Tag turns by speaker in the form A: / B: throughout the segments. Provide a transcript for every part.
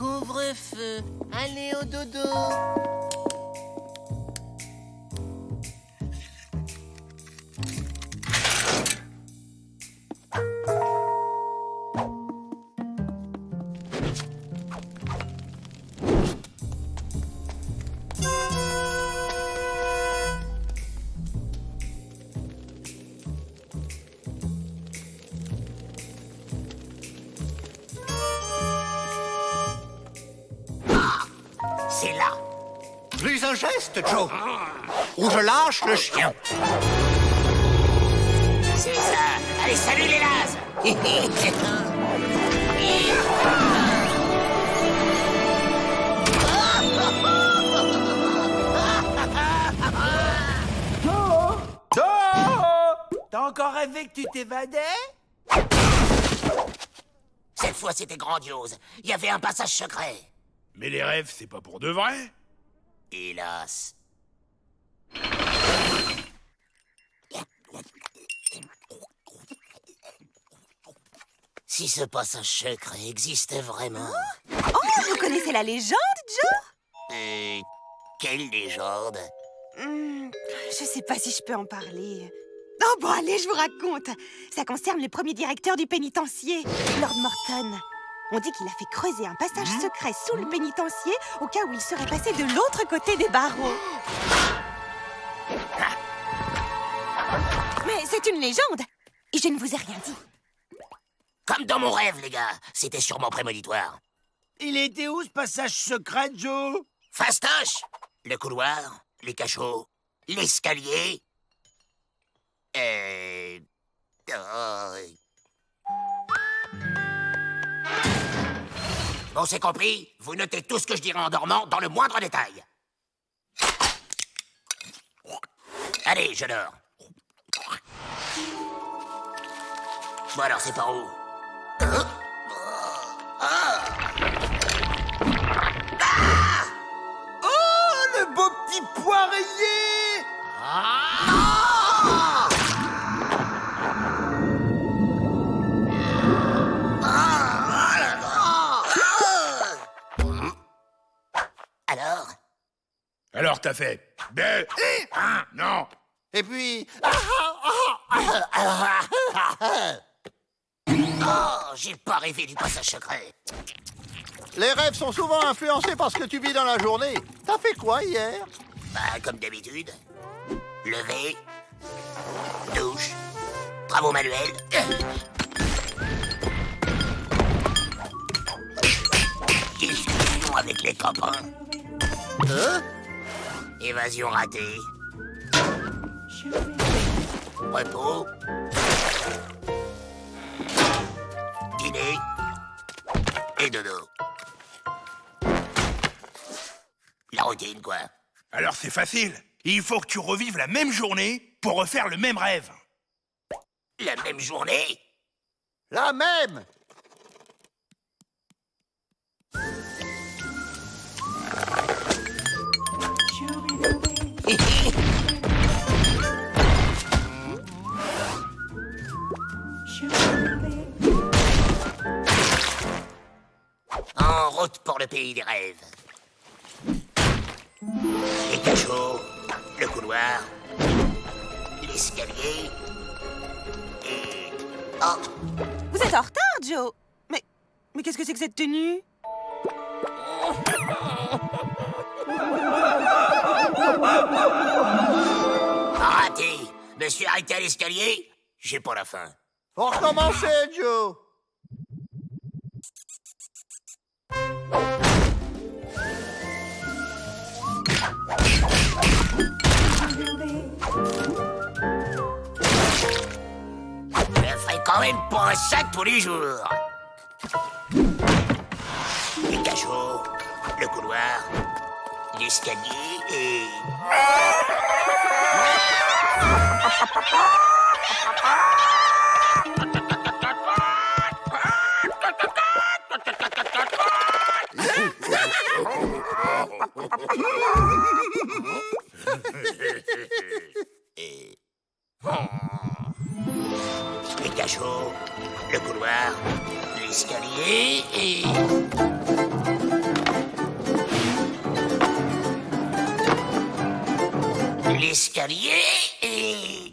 A: Couvre-feu, allez au dodo.
B: C'est là.
C: Plus un geste, Joe, ou je lâche le chien.
B: C'est ça. Allez, salut les nazes.
D: T'as encore rêvé que tu t'évadais?
B: Cette fois, c'était grandiose. Il y avait un passage secret.
E: Mais les rêves, c'est pas pour de vrai.
B: Hélas. Si ce passage secret existait vraiment...
F: Oh, vous connaissez la légende, Joe?
B: Quelle légende?
F: Je sais pas si je peux en parler. Oh bon, allez, je vous raconte. Ça concerne le premier directeur du pénitencier, Lord Morton. On dit qu'il a fait creuser un passage secret sous le pénitencier au cas où il serait passé de l'autre côté des barreaux. Mais c'est une légende et je ne vous ai rien dit.
B: Comme dans mon rêve, les gars. C'était sûrement prémonitoire.
D: Il était où ce passage secret, Joe?
B: Fastoche! Le couloir, les cachots, l'escalier... Bon, c'est compris. Vous notez tout ce que je dirai en dormant dans le moindre détail. Allez, je dors. Bon alors, c'est par où?
D: Oh, le beau petit poirier!
E: Alors t'as fait... Non.
C: Et puis,
B: Oh, j'ai pas rêvé du passage secret.
C: les rêves sont souvent influencés par ce que tu vis dans la journée. T'as fait quoi hier?
B: Bah, comme d'habitude. Lever. Douche. Travaux manuels. Discussion avec les copains. Évasion ratée. Repos. Dîner. Et dodo. La routine, quoi.
E: Alors c'est facile. Il faut que tu revives la même journée pour refaire le même rêve.
B: La même journée?
C: La même.
B: En route pour le pays des rêves. Les cachots, le couloir, l'escalier et... Oh!
F: Vous êtes en retard, Joe. Mais qu'est-ce que c'est que cette tenue?
B: Raté! Me suis arrêté à l'escalier, j'ai pas la faim.
C: Faut recommencer, Joe.
B: Je ferai quand même pas ça tous les jours. Les cachots, le couloir, l'escalier et... Les cachots, le couloir, l'escalier et... l'escalier et...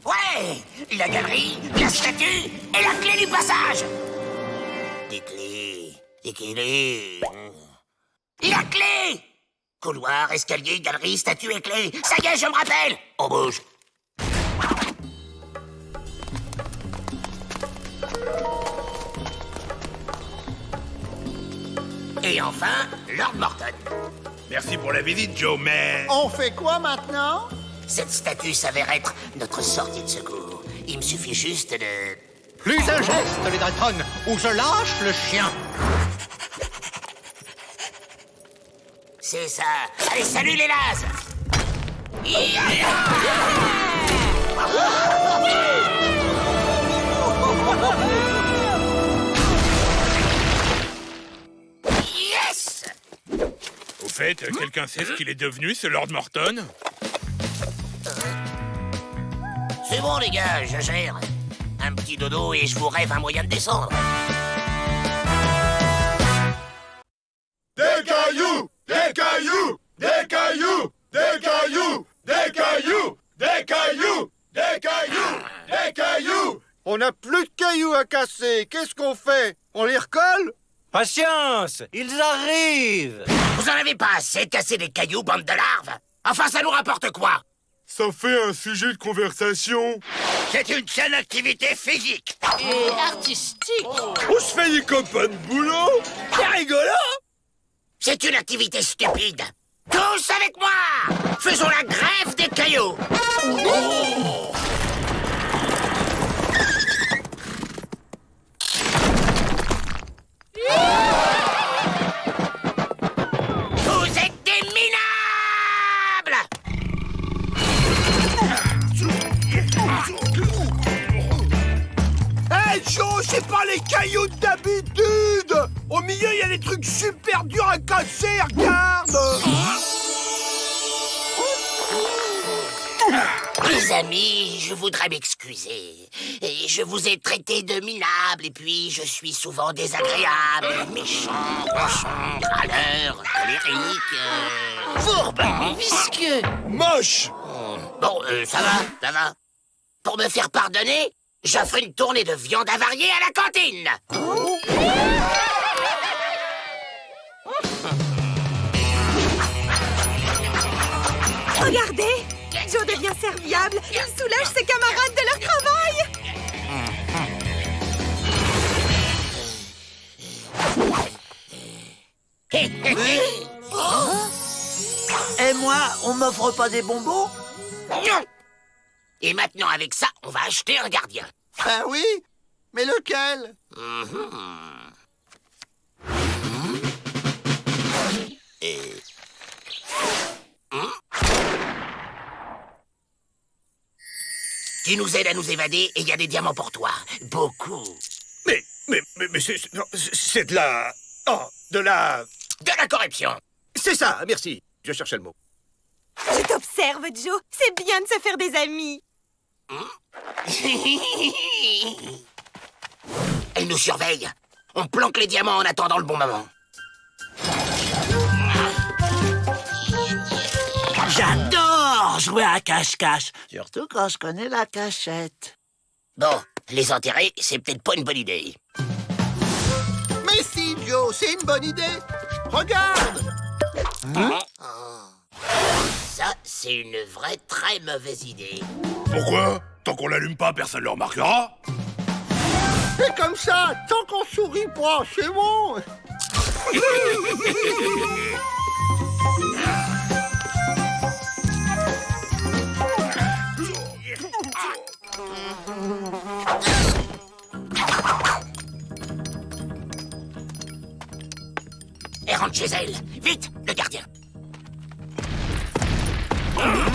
B: Ouais, la galerie, la statue et la clé du passage. Des clés, des clés. La clé! Couloir, escalier, galerie, statue et clé. Ça y est, je me rappelle. On bouge. Et enfin, Lord Morton.
E: Merci pour la visite, Joe, mais...
C: On fait quoi maintenant?
B: Cette statue s'avère être notre sortie de secours. Il me suffit juste de...
A: Plus un geste, les Dalton, ou je lâche le chien.
B: C'est ça. Allez, salut les nazes! Yes!
E: Au fait, quelqu'un sait ce qu'il est devenu, ce Lord Morton?
B: C'est bon, les gars, je gère. Un petit dodo et je vous rêve un moyen de descendre.
D: Des cailloux! Des cailloux! Des cailloux! Des cailloux! Des cailloux! Des cailloux! Des cailloux! Des cailloux!
G: On n'a plus de cailloux à casser. Qu'est-ce qu'on fait? On les recolle?
A: Patience, ils arrivent.
B: Vous en avez pas assez de casser des cailloux, bande de larves? Enfin, ça nous rapporte quoi?
G: Ça fait un sujet de conversation.
B: C'est une saine activité physique.
H: Et artistique.
G: On se fait des copains de boulot. C'est rigolo.
B: C'est une activité stupide. Tous avec moi! Faisons la grève des cailloux! Vous êtes des minables!
D: Hey Joe, c'est pas les cailloux d'habitude! Au milieu, il y a des trucs super durs à casser, regarde!
B: Les amis, je voudrais m'excuser. Et je vous ai traité de minable, et puis je suis souvent désagréable, méchant, cochon, râleur, colérique, fourbe,
H: Visqueux.
D: Moche!
B: Bon, ça va. Pour me faire pardonner, j'offre une tournée de viande avariée à la cantine.
F: Regardez, Joe devient serviable. Il soulage ses camarades de leur travail.
D: Et moi, on m'offre pas des bonbons?
B: Non. Et maintenant, avec ça, on va acheter un gardien.
C: Ben oui, mais lequel?
B: Qui nous aide à nous évader et il y a des diamants pour toi. Beaucoup.
G: Mais c'est de la... Oh, de la...
B: De la corruption.
G: C'est ça, merci. Je cherchais le mot.
F: Je t'observe, Joe. C'est bien de se faire des amis.
B: Elle nous surveille. On planque les diamants en attendant le bon moment.
D: J'adore jouer à cache-cache. Surtout quand je connais la cachette.
B: Bon, les enterrer, c'est peut-être pas une bonne idée.
C: Mais si, Joe, c'est une bonne idée. Regarde.
B: Ça, c'est une vraie très mauvaise idée.
E: Pourquoi? Tant qu'on l'allume pas, personne ne le remarquera.
C: C'est comme ça, tant qu'on sourit pas, c'est bon.
B: Et rentre chez elle. Vite, le gardien.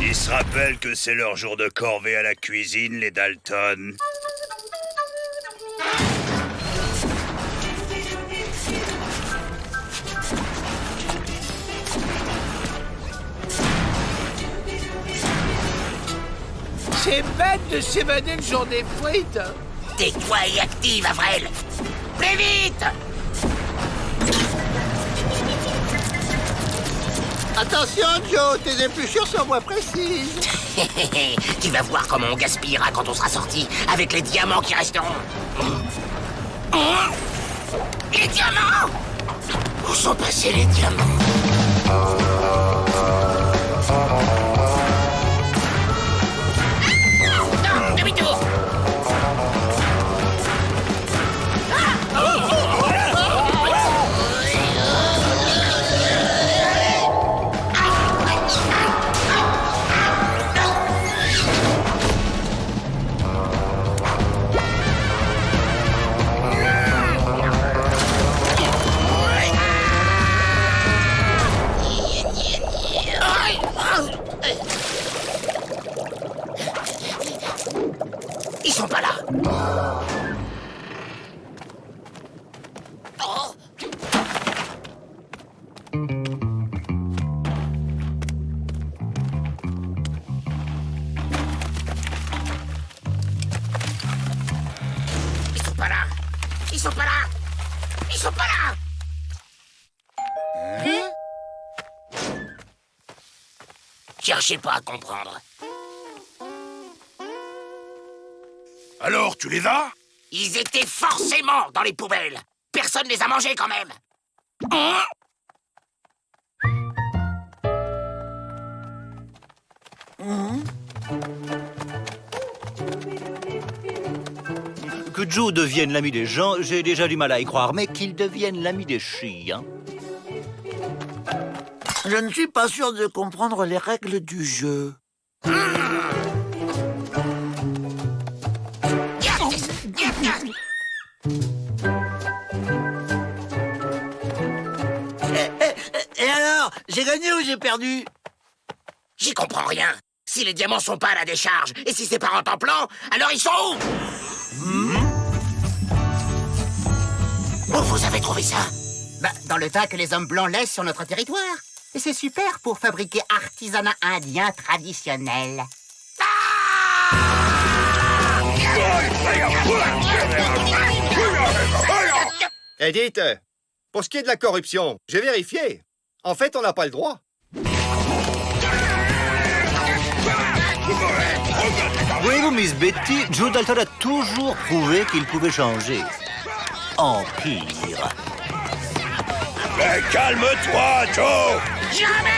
I: Ils se rappellent que c'est leur jour de corvée à la cuisine, les Dalton.
J: C'est bête de s'évader le jour des frites.
B: Tais-toi et active, Avril. Plus vite.
C: Attention, Joe, tes épluchures sont moins précises.
B: Tu vas voir comment on gaspillera quand on sera sorti avec les diamants qui resteront. Les diamants! Où sont passés les diamants? Non, demi-tour! Ils sont pas là. Oh. Ils sont pas là. Ils sont pas là. Ils sont pas là. Cherchez pas à comprendre.
E: Alors, tu les as?
B: Ils étaient forcément dans les poubelles. Personne les a mangés quand même. Hein?
A: Que Joe devienne l'ami des gens, j'ai déjà du mal à y croire, mais qu'il devienne l'ami des chiens.
C: Je ne suis pas sûr de comprendre les règles du jeu. Et alors, j'ai gagné ou j'ai perdu?
B: J'y comprends rien. Si les diamants sont pas à la décharge, et si c'est pas en temps plan, alors ils sont où? Où vous avez trouvé ça?
K: Bah, dans le tas que les hommes blancs laissent sur notre territoire. Et c'est super pour fabriquer artisanat indien traditionnel.
D: Eh, dites, pour ce qui est de la corruption, j'ai vérifié. En fait, on n'a pas le droit.
A: Voyez-vous, Miss Betty, Joe Dalton a toujours prouvé qu'il pouvait changer. En pire.
I: Mais calme-toi, Joe!
B: Jamais!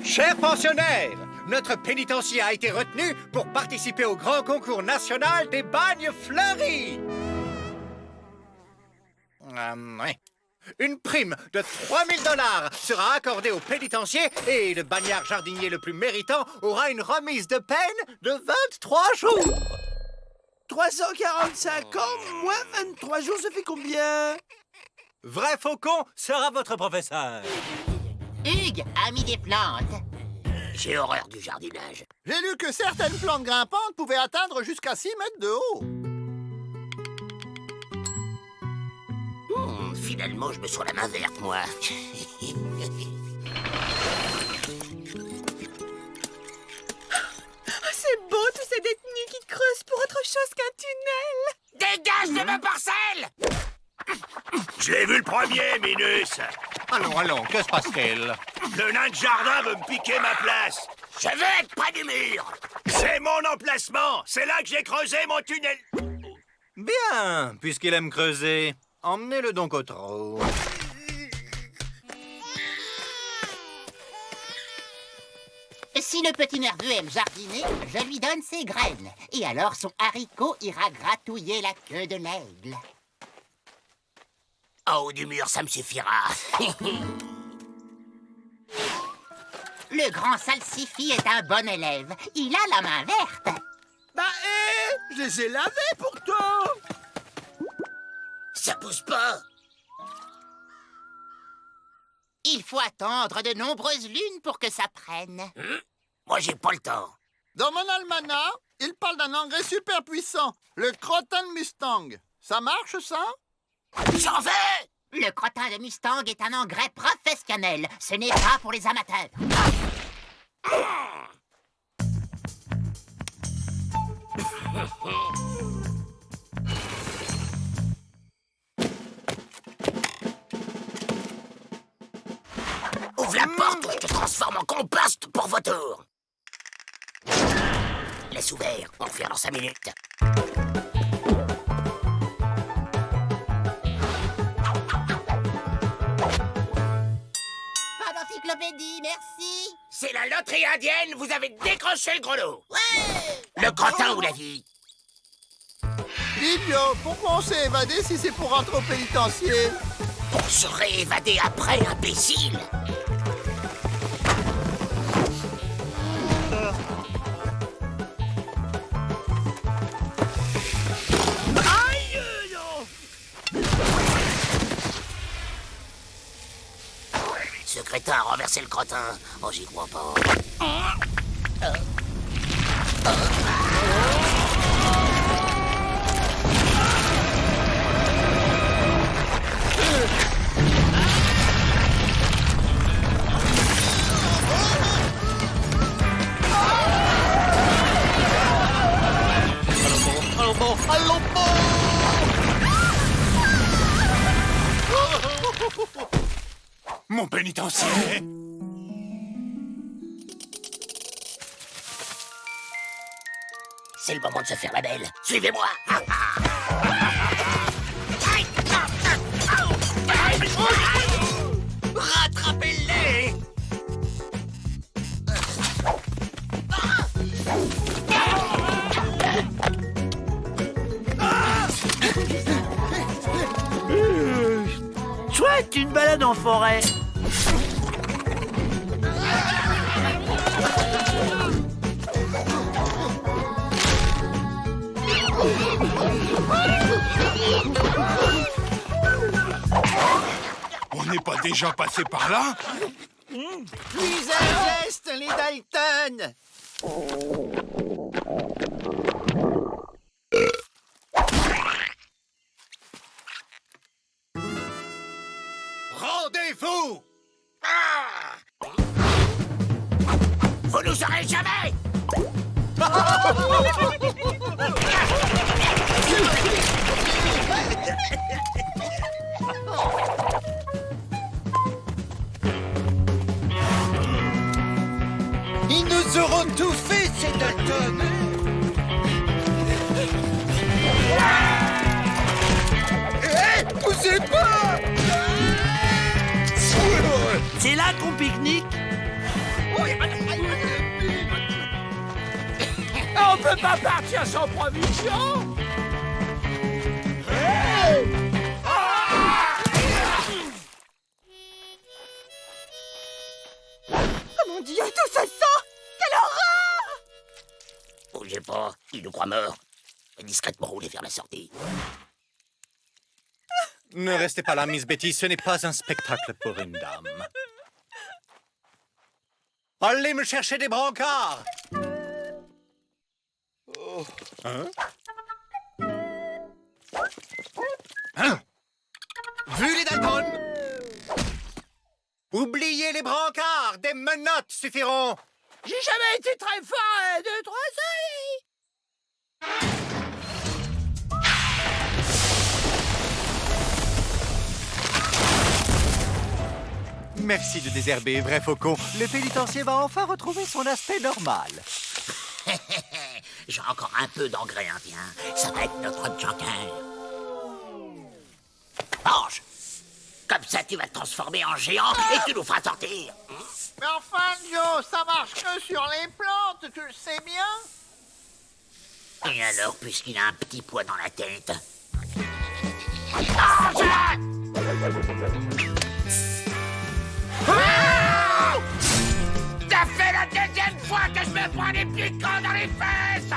L: Chers pensionnaires, notre pénitencier a été retenu pour participer au grand concours national des bagnes fleuris. Ouais. Une prime de 3 000 $ sera accordée au pénitencier et le bagnard jardinier le plus méritant aura une remise de peine de 23 jours.
J: 345 ans, moins 23 jours, ça fait combien?
L: Vrai Faucon sera votre professeur.
K: Hugues, ami des plantes.
B: J'ai horreur du jardinage.
C: J'ai lu que certaines plantes grimpantes pouvaient atteindre jusqu'à 6 mètres de haut.
B: Finalement, je me sens la main verte, moi.
F: C'est beau, tous ces détenus qui creusent pour autre chose qu'un tunnel.
B: Dégage de ma parcelle!
I: Je l'ai vu le premier, Minus.
L: Allons, que se passe-t-il?
I: Le nain de jardin veut me piquer ma place.
B: Je veux être près du mur.
I: C'est mon emplacement. C'est là que j'ai creusé mon tunnel.
L: Bien, puisqu'il aime creuser, emmenez-le donc au trou.
K: Si le petit nerveux aime jardiner, je lui donne ses graines. Et alors son haricot ira gratouiller la queue de l'aigle.
B: En haut du mur, ça me suffira.
K: Le grand salsifis est un bon élève. Il a la main verte.
J: Bah, je les ai lavés pourtant.
B: Ça pousse pas.
K: Il faut attendre de nombreuses lunes pour que ça prenne.
B: Moi, j'ai pas le temps.
C: Dans mon almanach, il parle d'un engrais super puissant, le Croton Mustang. Ça marche, ça?
B: J'en fais!
K: Le crottin de Mustang est un engrais professionnel. Ce n'est pas pour les amateurs.
B: Ouvre la porte ou je te transforme en compost pour vautour. Laisse ouvert, on revient dans 5 minutes.
K: Pas d'encyclopédie, merci.
B: C'est la loterie indienne, vous avez décroché le gros lot. Ouais. Le crottin ou la vie?
C: Idiot, pourquoi on s'est évadé si c'est pour rentrer au pénitencier?
B: On serait évadé après, imbécile.
J: Aïe, non.
B: Ce crétin a renversé le crottin. Oh, j'y crois pas.
E: Mon pénitencier.
B: C'est le moment de se faire la belle. Suivez-moi. Rattrapez-les.
J: Chouette, une balade en forêt.
E: On n'est pas déjà passé par là?
J: Puis un geste, les Dalton.
L: Rendez-vous!
B: Vous nous aurez jamais.
J: Ils nous auront tout fait, ces Dalton. Poussez pas! C'est là qu'on pique-nique. On peut pas partir sans provision.
F: Oh mon Dieu, tout ce sang! Quelle horreur!
B: Bougez pas, il nous croit morts. Discrètement rouler vers la sortie.
L: Ne restez pas là, Miss Betty, ce n'est pas un spectacle pour une dame. Allez me chercher des brancards! Hein? Hein? Vu les Dalton? Oubliez les brancards, des menottes suffiront!
J: J'ai jamais été très fort à 2, 3
L: Merci de désherber, vrai faucon. Le pénitencier va enfin retrouver son aspect normal.
B: J'ai encore un peu d'engrais indien. Ça va être notre joker. Mange! Comme ça, tu vas te transformer en géant et tu nous feras sortir.
C: Mais enfin, Joe, ça marche que sur les plantes, tu le sais bien.
B: Et alors, puisqu'il a un petit poids dans la tête... Mange! Ah! Ça fait la deuxième fois que je me prends des piquants dans les fesses!